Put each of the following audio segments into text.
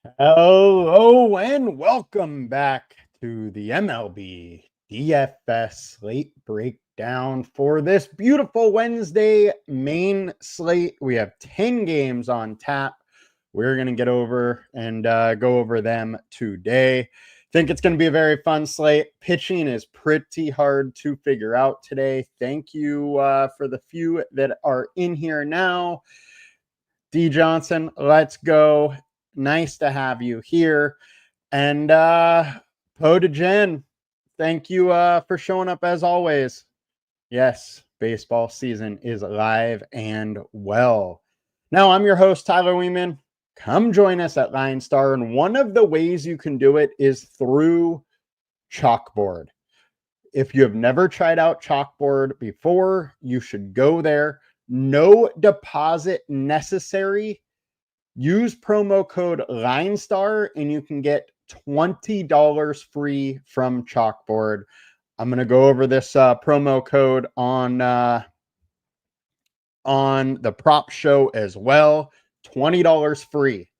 Hello and welcome back to the MLB DFS slate breakdown for this beautiful Wednesday main slate. We have 10 games on tap. We're going to get over and go over them today. Think it's going to be a very fun slate. Pitching is pretty hard to figure out today. Thank you for the few that are in here now. D Johnson, let's go. Nice to have you here. And Poe to Jen, thank you for showing up as always. Yes, baseball season is alive and well. Now, I'm your host, Tyler Wiemann. Come join us at LineStar. And one of the ways you can do it is through Chalkboard. If you have never tried out Chalkboard before, you should go there. No deposit necessary. Use promo code LineStar and you can get $20 free from Chalkboard. I'm going to go over this promo code on the prop show as well. $20 free.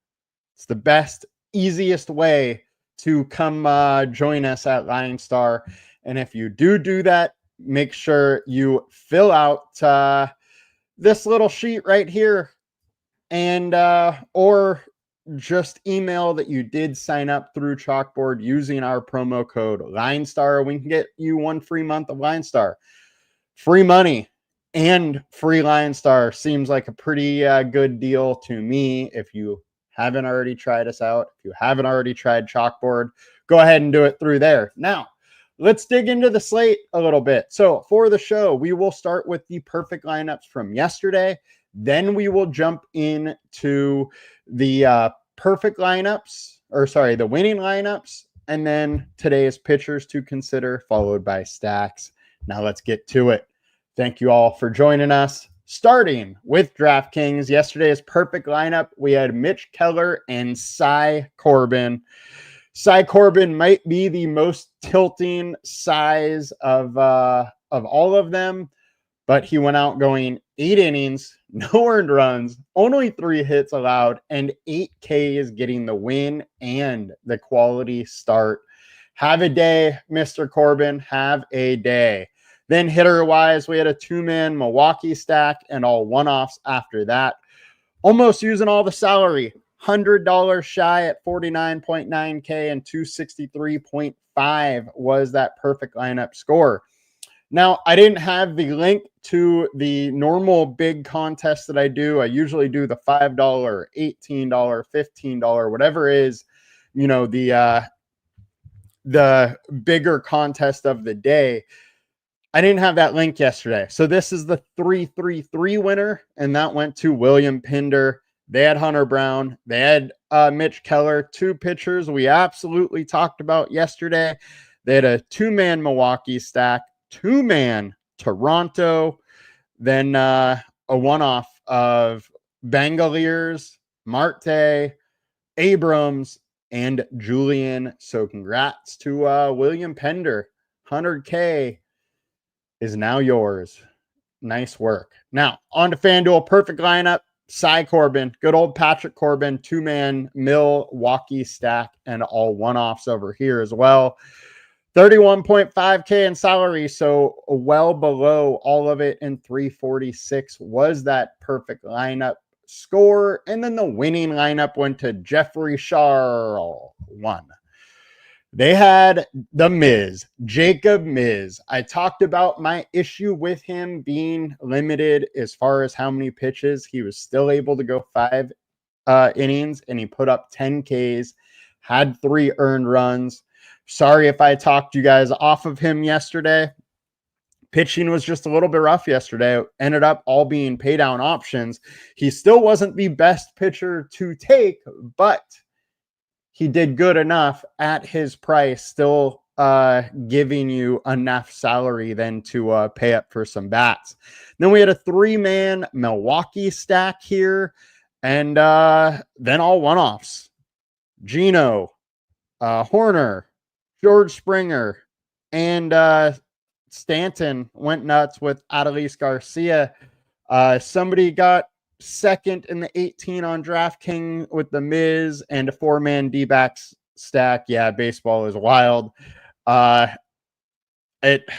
It's the best, easiest way to come join us at LineStar. And if you do that, make sure you fill out this little sheet right here. And or just email that you did sign up through Chalkboard using our promo code LineStar. We can get you one free month of LineStar. Free money and free LineStar seems like a pretty good deal to me. If you haven't already tried us out, if you haven't already tried Chalkboard, go ahead and do it through there. Now, let's dig into the slate a little bit. So for the show, we will start with the perfect lineups from yesterday. Then we will jump into the perfect lineups, the winning lineups, and then today's pitchers to consider, followed by stacks. Now let's get to it. Thank you all for joining us. Starting with DraftKings, yesterday's perfect lineup, we had Mitch Keller and Cy Corbin. Cy Corbin might be the most tilting size of all of them, but he went out going 8 innings, no earned runs, only 3 hits allowed, and 8 Ks getting the win and the quality start. Have a day, Mr. Corbin. Have a day. Then hitter-wise, we had a 2-man Milwaukee stack and all one-offs after that. Almost using all the salary. $100 shy at 49.9K and 263.5 was that perfect lineup score. Now, I didn't have the link to the normal big contest that I do. I usually do the $5, $18, $15, whatever is, the bigger contest of the day. I didn't have that link yesterday. So this is the 3-3-3 winner, and that went to William Pinder. They had Hunter Brown. They had Mitch Keller, 2 pitchers we absolutely talked about yesterday. They had a 2-man Milwaukee stack, 2-man Toronto, then a one-off of Bangaliers, Marte, Abrams, and Julian. So congrats to William Pender. 100K is now yours. Nice work. Now, on to FanDuel. Perfect lineup. Cy Corbin, good old Patrick Corbin, 2-man Milwaukee stack, and all one-offs over here as well. 31.5K in salary, so well below all of it in 346 was that perfect lineup score. And then the winning lineup went to Jeffrey Charles. They had the Miz, Jacob Miz. I talked about my issue with him being limited as far as how many pitches. He was still able to go 5 innings, and he put up 10 Ks, had 3 earned runs. Sorry if I talked you guys off of him yesterday. Pitching was just a little bit rough yesterday. It ended up all being pay down options. He still wasn't the best pitcher to take, but he did good enough at his price, still giving you enough salary then to pay up for some bats. Then we had a 3-man Milwaukee stack here, and then all one-offs. Gino, Horner, George Springer, and Stanton went nuts with Adolis Garcia. Somebody got second in the 18 on DraftKings with the Miz and a 4-man D-backs stack. Yeah, baseball is wild. It's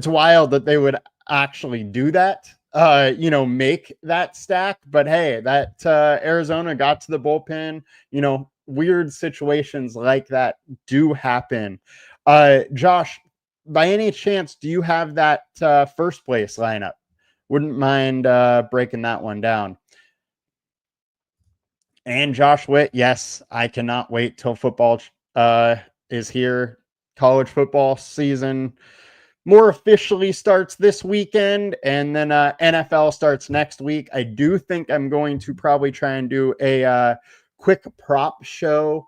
wild that they would actually do that, make that stack. But hey, that Arizona got to the bullpen. Weird situations like that do happen. Josh, by any chance, do you have that first place lineup? Wouldn't mind breaking that one down. And Josh Witt, yes, I cannot wait till football is here. College football season more officially starts this weekend, and then NFL starts next week. I do think I'm going to probably try and do a quick prop show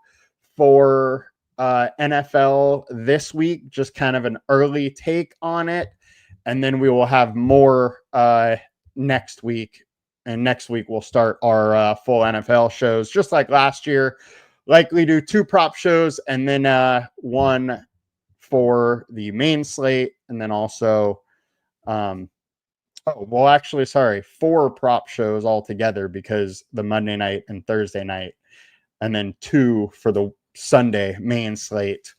for NFL this week, just kind of an early take on it. And then we will have more next week. And next week we'll start our full NFL shows, just like last year. Likely do 2 prop shows and then one for the main slate. And then also, 4 prop shows altogether, because the Monday night and Thursday night, and then 2 for the Sunday main slate,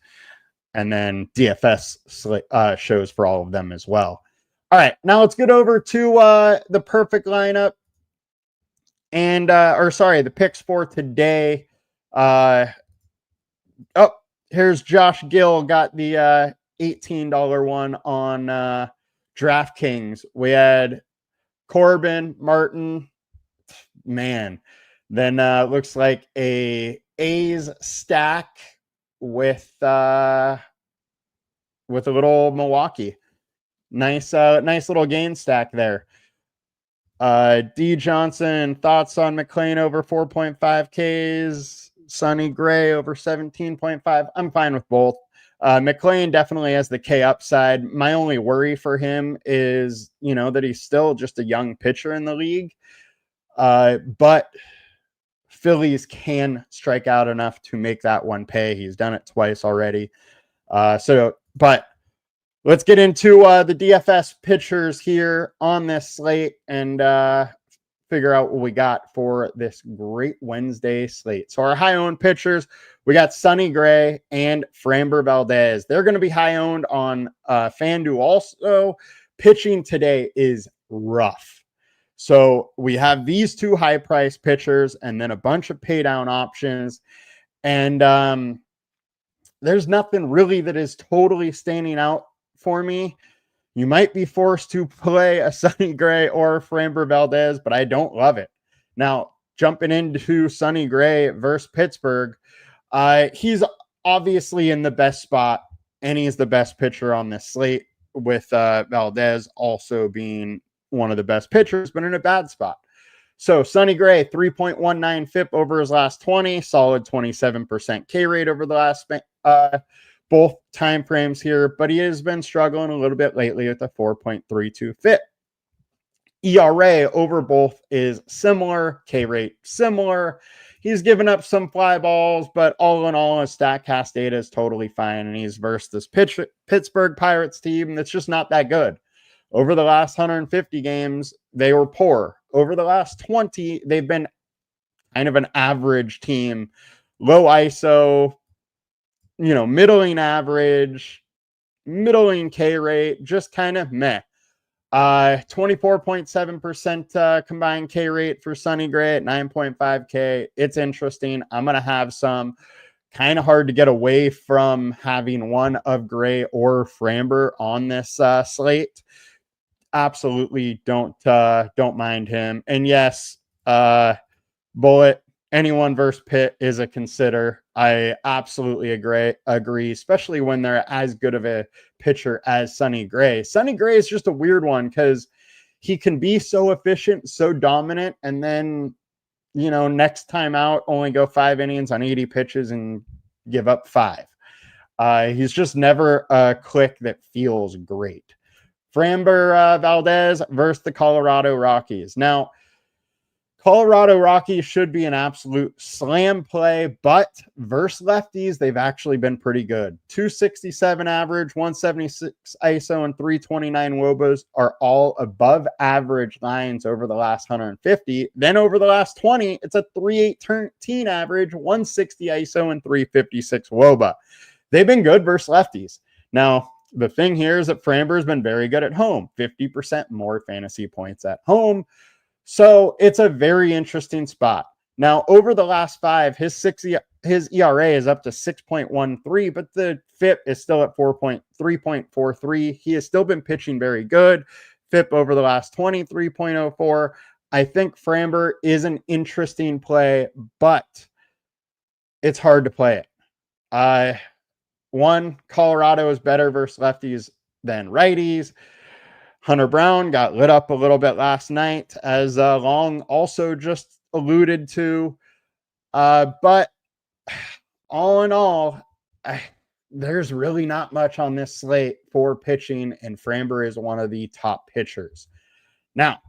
and then DFS shows for all of them as well. All right, now let's get over to the perfect lineup and the picks for today. Here's Josh Gill, got the $18 one on DraftKings. We had Corbin, Martin, man. Then looks like a A's stack with a little Milwaukee. Nice little gain stack there. D Johnson, thoughts on McClain over 4.5 Ks, Sonny Gray over 17.5. I'm fine with both. McClain definitely has the K upside. My only worry for him is, that he's still just a young pitcher in the league. But Phillies can strike out enough to make that one pay. He's done it twice already. But let's get into the DFS pitchers here on this slate and figure out what we got for this great Wednesday slate. So our high-owned pitchers, we got Sonny Gray and Framber Valdez. They're going to be high-owned on FanDuel also. Pitching today is rough. So we have these 2 high-priced pitchers and then a bunch of pay-down options. And there's nothing really that is totally standing out for me. You might be forced to play a Sonny Gray or Framber Valdez, but I don't love it. Now, jumping into Sonny Gray versus Pittsburgh, he's obviously in the best spot, and he's the best pitcher on this slate, with Valdez also being one of the best pitchers, but in a bad spot. So Sonny Gray, 3.19 FIP over his last 20, solid 27% K rate over the last both time frames here, but he has been struggling a little bit lately with a 4.32 FIP. ERA over both is similar, K rate similar. He's given up some fly balls, but all in all, his StatCast data is totally fine, and he's versus this Pittsburgh Pirates team that's just not that good. Over the last 150 games, they were poor. Over the last 20, they've been kind of an average team, low ISO, middling average, middling K rate, just kind of meh. 24.7% combined K rate for Sonny Gray at 9.5K. It's interesting. I'm going to have some. Kind of hard to get away from having one of Gray or Framber on this slate. Absolutely don't mind him. And yes, Bullet, anyone versus Pitt is a consider. I absolutely agree, especially when they're as good of a pitcher as Sonny Gray. Sonny Gray is just a weird one because he can be so efficient, so dominant, and then, next time out, only go 5 innings on 80 pitches and give up 5. He's just never a click that feels great. Framber Valdez versus the Colorado Rockies. Now, Colorado Rockies should be an absolute slam play, but versus lefties, they've actually been pretty good. 267 average, 176 ISO, and 329 WOBAs are all above average lines over the last 150. Then over the last 20, it's a 318 average, 160 ISO, and 356 WOBA. They've been good versus lefties. Now, the thing here is that Framber's been very good at home, 50% more fantasy points at home. So it's a very interesting spot. Now, over the last 5, his ERA is up to 6.13, but the FIP is still at 3.43. He has still been pitching very good. FIP over the last 20, 3.04. I think Framber is an interesting play, but it's hard to play it. One, Colorado is better versus lefties than righties. Hunter Brown got lit up a little bit last night, as Long also just alluded to. But all in all, there's really not much on this slate for pitching, and Framber is one of the top pitchers. Now,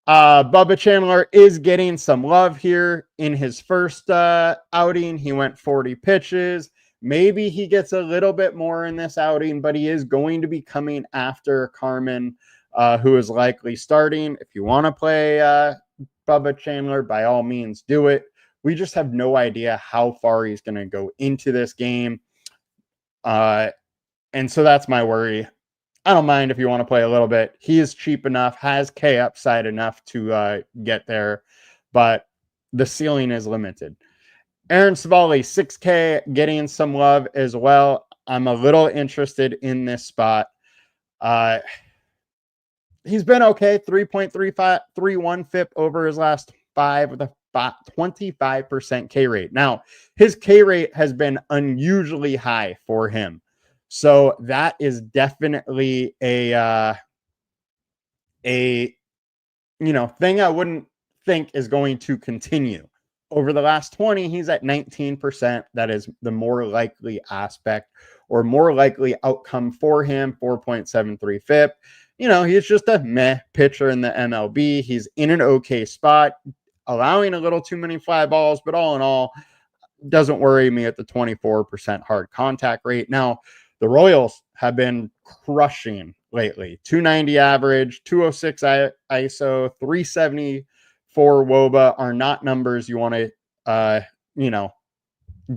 Bubba Chandler is getting some love here in his first outing. He went 40 pitches. Maybe he gets a little bit more in this outing, but he is going to be coming after Carmen, who is likely starting. If you want to play Bubba Chandler, by all means, do it. We just have no idea how far he's going to go into this game. And so that's my worry. I don't mind if you want to play a little bit. He is cheap enough, has K upside enough to get there, but the ceiling is limited. Aaron Savali, 6K, getting some love as well. I'm a little interested in this spot. He's been okay, 3.31 FIP over his last 5 with a 25% K rate. Now, his K rate has been unusually high for him. So that is definitely a thing I wouldn't think is going to continue. Over the last 20, he's at 19%. That is the more likely aspect or more likely outcome for him, 4.73 FIP. He's just a meh pitcher in the MLB. He's in an okay spot, allowing a little too many fly balls, but all in all, doesn't worry me at the 24% hard contact rate. Now, the Royals have been crushing lately. 290 average, 206 ISO, 370 for WOBA are not numbers you want to,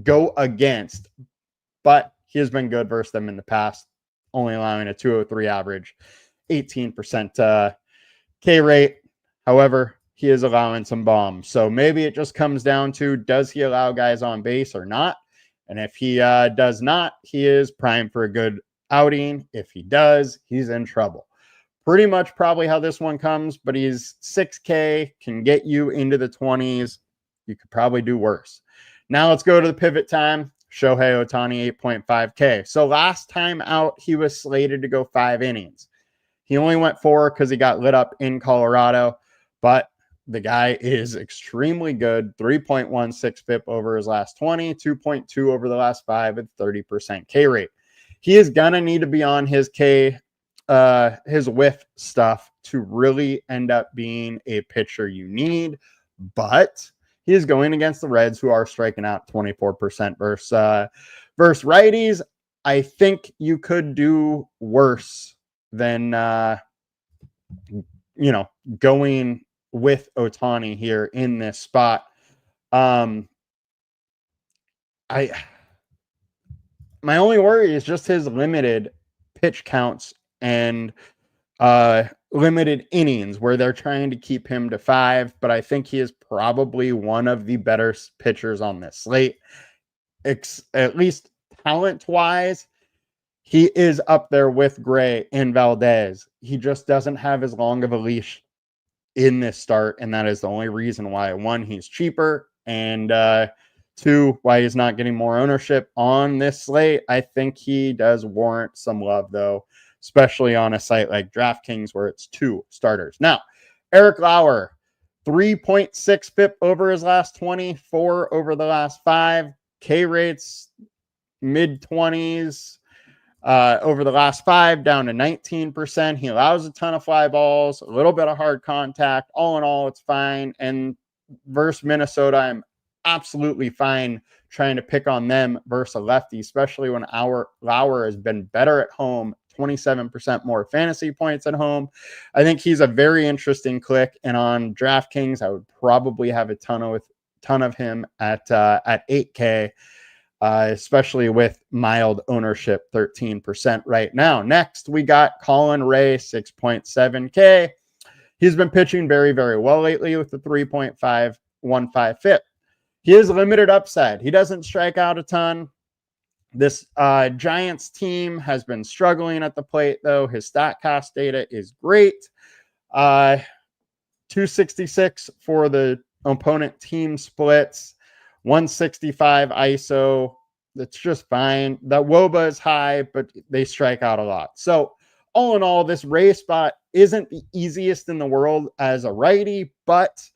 go against, but he has been good versus them in the past, only allowing a 203 average, 18% K rate. However, he is allowing some bombs. So maybe it just comes down to, does he allow guys on base or not? And if he does not, he is primed for a good outing. If he does, he's in trouble. Pretty much probably how this one comes, but he's 6K, can get you into the 20s. You could probably do worse. Now let's go to the pivot time. Shohei Ohtani, 8.5K. So last time out, he was slated to go 5 innings. He only went 4 because he got lit up in Colorado, but the guy is extremely good. 3.16 FIP over his last 20, 2.2 over the last 5 at 30% K rate. He is going to need to be on his his whiff stuff to really end up being a pitcher you need, but he is going against the Reds, who are striking out 24% versus righties. I think you could do worse than going with Ohtani here in this spot. My only worry is just his limited pitch counts and limited innings, where they're trying to keep him to 5, but I think he is probably one of the better pitchers on this slate. At least talent-wise, he is up there with Gray and Valdez. He just doesn't have as long of a leash in this start, and that is the only reason why, 1, he's cheaper, and 2, why he's not getting more ownership on this slate. I think he does warrant some love, though, especially on a site like DraftKings where it's 2 starters. Now, Eric Lauer, 3.6 FIP over his last 20, 4 over the last 5. K rates, mid-20s. Over the last 5, down to 19%. He allows a ton of fly balls, a little bit of hard contact. All in all, it's fine. And versus Minnesota, I'm absolutely fine trying to pick on them versus a lefty, especially when Lauer has been better at home, 27% more fantasy points at home. I think he's a very interesting click. And on DraftKings, I would probably have a ton of him at 8K. Especially with mild ownership, 13% right now. Next, we got Colin Ray, 6.7K. He's been pitching very, very well lately with the 3.515 FIP. He is limited upside. He doesn't strike out a ton. This Giants team has been struggling at the plate, though. His StatCast data is great. 266 for the opponent team splits. 165 ISO. That's just fine. The WOBA is high, but they strike out a lot. So all in all, this Ray spot isn't the easiest in the world as a righty, but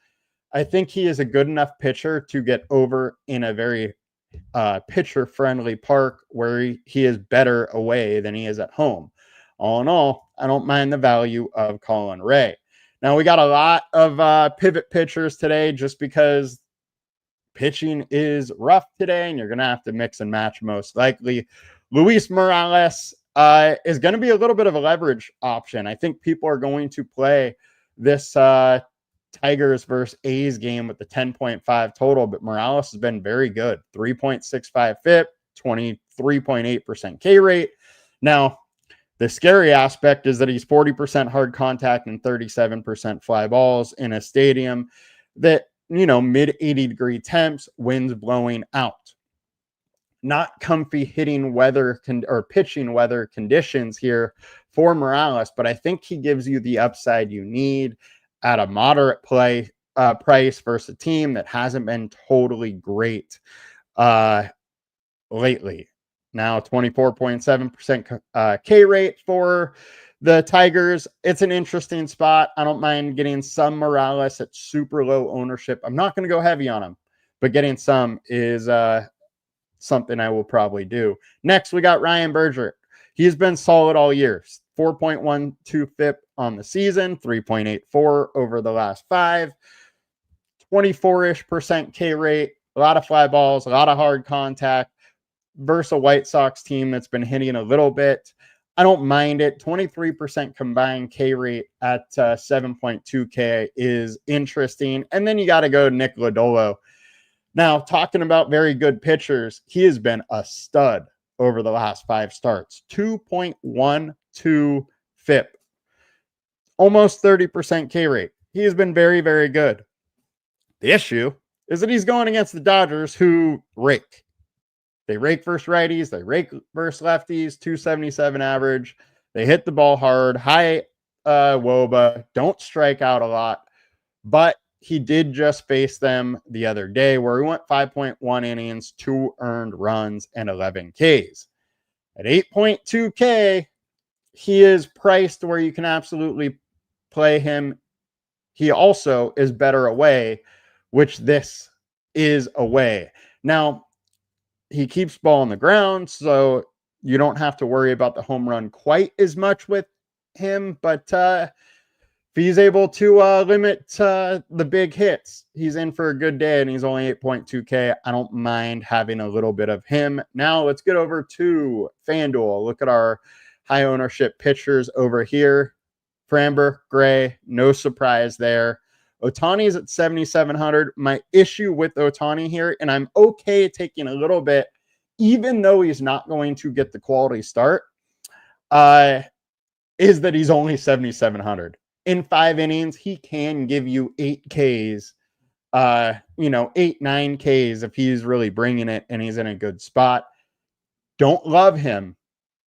I think he is a good enough pitcher to get over in a very pitcher-friendly park where he is better away than he is at home. All in all, I don't mind the value of Colin Ray. Now, we got a lot of pivot pitchers today just because pitching is rough today, and you're going to have to mix and match most likely. Luis Morales is going to be a little bit of a leverage option. I think people are going to play this Tigers versus A's game with the 10.5 total, but Morales has been very good. 3.65 FIP, 23.8% K rate. Now, the scary aspect is that he's 40% hard contact and 37% fly balls in a stadium that, mid 80-degree temps, winds blowing out. Not comfy hitting weather or pitching weather conditions here for Morales, but I think he gives you the upside you need at a moderate price versus a team that hasn't been totally great lately. Now, 24.7% K rate for the Tigers. It's an interesting spot. I don't mind getting some Morales at super low ownership. I'm not going to go heavy on him, but getting some is something I will probably do. Next, we got Ryan Berger. He's been solid all year. 4.12 FIP on the season, 3.84 over the last 5, 24-ish% K rate, a lot of fly balls, a lot of hard contact versus a White Sox team that's been hitting a little bit. I don't mind it. 23% combined K rate at 7.2K is interesting. And then you got to go Nick Lodolo. Now, talking about very good pitchers, he has been a stud over the last 5 starts. 2.12 FIP. Almost 30% K rate. He has been very, very good. The issue is that he's going against the Dodgers, who rake. They rake versus righties. They rake versus lefties. 277 average. They hit the ball hard. High WOBA. Don't strike out a lot. But he did just face them the other day where he went 5.1 innings, 2 earned runs, and 11 Ks. At 8.2K, he is priced where you can absolutely play him. He also is better away, which this is away. Now, he keeps ball on the ground, so you don't have to worry about the home run quite as much with him. But if he's able to limit the big hits, he's in for a good day, and he's only 8.2K. I don't mind having a little bit of him. Now let's get over to FanDuel. Look at our high ownership pitchers over here. Framber, Gray, no surprise there. Ohtani is at 7,700. My issue with Ohtani here, and I'm okay taking a little bit, even though he's not going to get the quality start, is that he's only 7,700. In 5 innings, he can give you 8 Ks, 8, 9 Ks if he's really bringing it and he's in a good spot. Don't love him,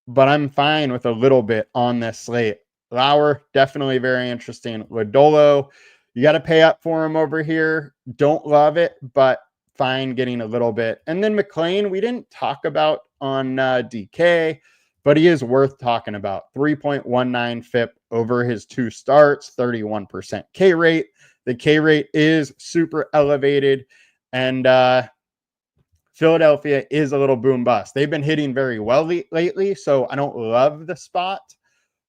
but I'm fine with a little bit on this slate. Lauer, definitely very interesting. Lodolo, you got to pay up for him over here. Don't love it, but fine getting a little bit. And then McLean, we didn't talk about on DK, but he is worth talking about. 3.19 FIP over his 2 starts, 31% K rate. The K rate is super elevated. And Philadelphia is a little boom bust. They've been hitting very well lately, so I don't love the spot,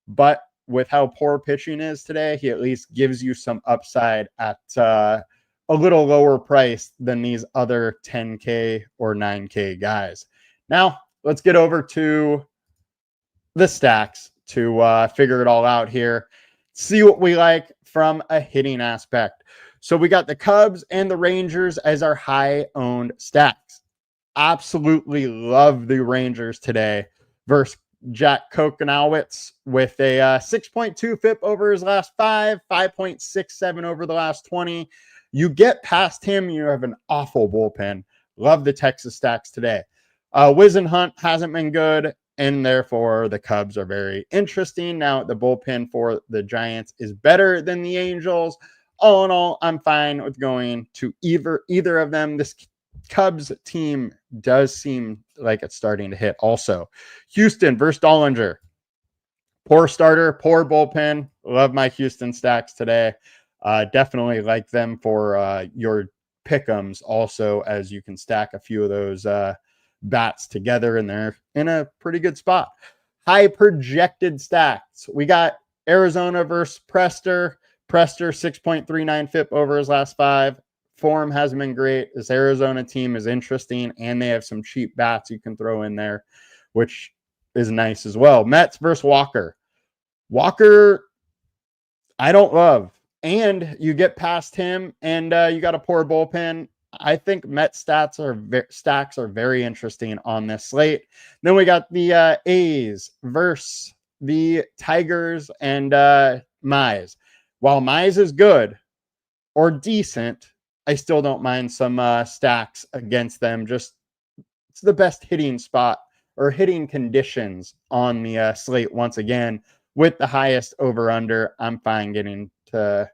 but with how poor pitching is today, he at least gives you some upside at a little lower price than these other 10K or 9K guys. Now, let's get over to the stacks to figure it all out here. See what we like from a hitting aspect. So we got the Cubs and the Rangers as our high-owned stacks. Absolutely love the Rangers today versus Jack Kokonowitz with a 6.2 FIP over his last 5.67 over the last 20. You get past him, you have an awful bullpen. Love the Texas stacks today. Wiz and Hunt hasn't been good, and therefore the Cubs are very interesting. Now, the bullpen for the Giants is better than the Angels. All in all, I'm fine with going to either of them. This Cubs team does seem like it's starting to hit also. Houston versus Dollinger. Poor starter, poor bullpen. Love my Houston stacks today. Definitely like them for your pick'ems also, as you can stack a few of those bats together and they're in a pretty good spot. High projected stacks. We got Arizona versus Prester. Prester 6.39 FIP over his last 5. Form hasn't been great. This Arizona team is interesting, and they have some cheap bats you can throw in there, which is nice as well. Mets versus Walker. Walker, I don't love. And you get past him, and you got a poor bullpen. I think Mets stacks are very interesting on this slate. Then we got the A's versus the Tigers and Mize. While Mize is good or decent, I still don't mind some stacks against them. Just it's the best hitting spot or hitting conditions on the slate once again with the highest over under. I'm fine getting to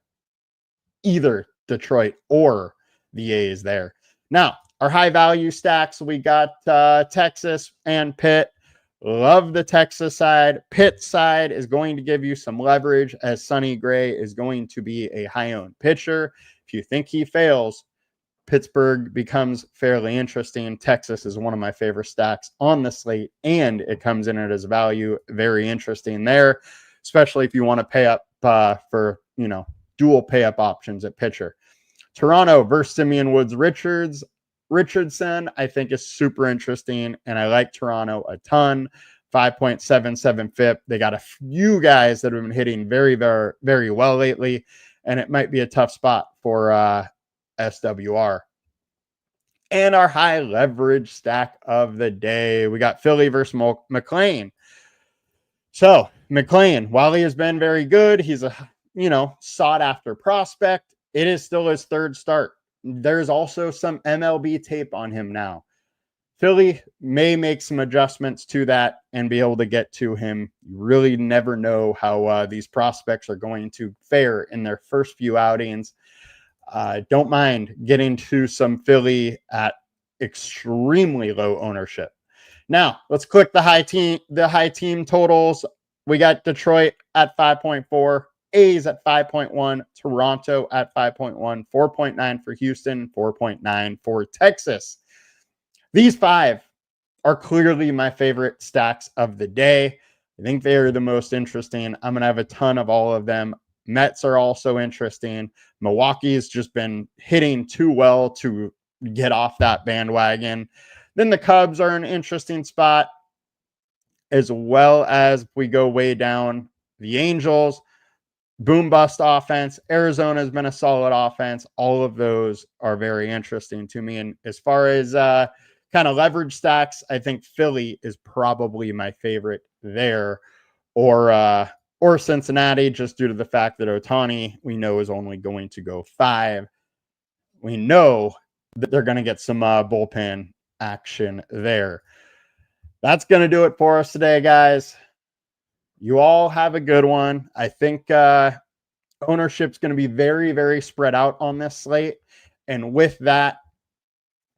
either Detroit or the A's there. Now, our high value stacks, we got Texas and Pitt. Love the Texas side. Pitt side is going to give you some leverage as Sonny Gray is going to be a high-owned pitcher. If you think he fails, Pittsburgh becomes fairly interesting. Texas is one of my favorite stacks on the slate, and it comes in at his value. Very interesting there, especially if you want to pay up for, dual pay-up options at pitcher. Toronto versus Simeon Woods Richardson, I think, is super interesting, and I like Toronto a ton. 5.77 FIP. They got a few guys that have been hitting very, very, very well lately, and it might be a tough spot for SWR. And our high leverage stack of the day, we got Philly versus McLean. So McLean, while he has been very good, he's a sought after prospect. It is still his third start. There's also some MLB tape on him now. Philly may make some adjustments to that and be able to get to him. You really never know how these prospects are going to fare in their first few outings. Don't mind getting to some Philly at extremely low ownership. Now, let's click the high team totals. We got Detroit at 5.4. A's at 5.1, Toronto at 5.1, 4.9 for Houston, 4.9 for Texas. These 5 are clearly my favorite stacks of the day. I think they are the most interesting. I'm going to have a ton of all of them. Mets are also interesting. Milwaukee's just been hitting too well to get off that bandwagon. Then the Cubs are an interesting spot, as well as if we go way down, the Angels. Boom bust offense. Arizona has been a solid offense. All of those are very interesting to me. And as far as kind of leverage stacks, I think Philly is probably my favorite there, or Cincinnati, just due to the fact that Ohtani, we know, is only going to go 5. We know that they're going to get some bullpen action there. That's going to do it for us today, guys. You all have a good one. I think ownership's going to be very, very spread out on this slate. And with that,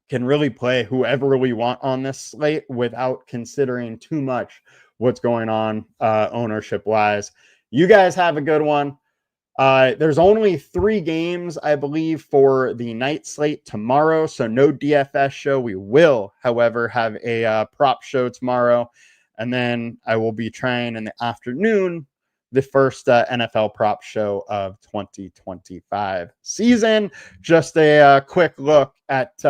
can really play whoever we want on this slate without considering too much what's going on ownership-wise. You guys have a good one. There's only 3 games, I believe, for the night slate tomorrow, so no DFS show. We will, however, have a prop show tomorrow, and then I will be trying in the afternoon the first NFL prop show of 2025 season. Just a quick look at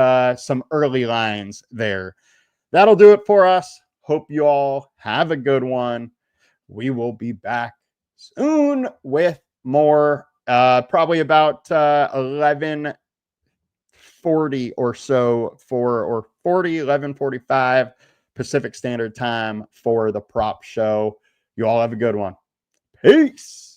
some early lines there. That'll do it for us. Hope you all have a good one. We will be back soon with more, probably about 11:40 or so or 11:45 Pacific Standard Time for the prop show. You all have a good one. Peace.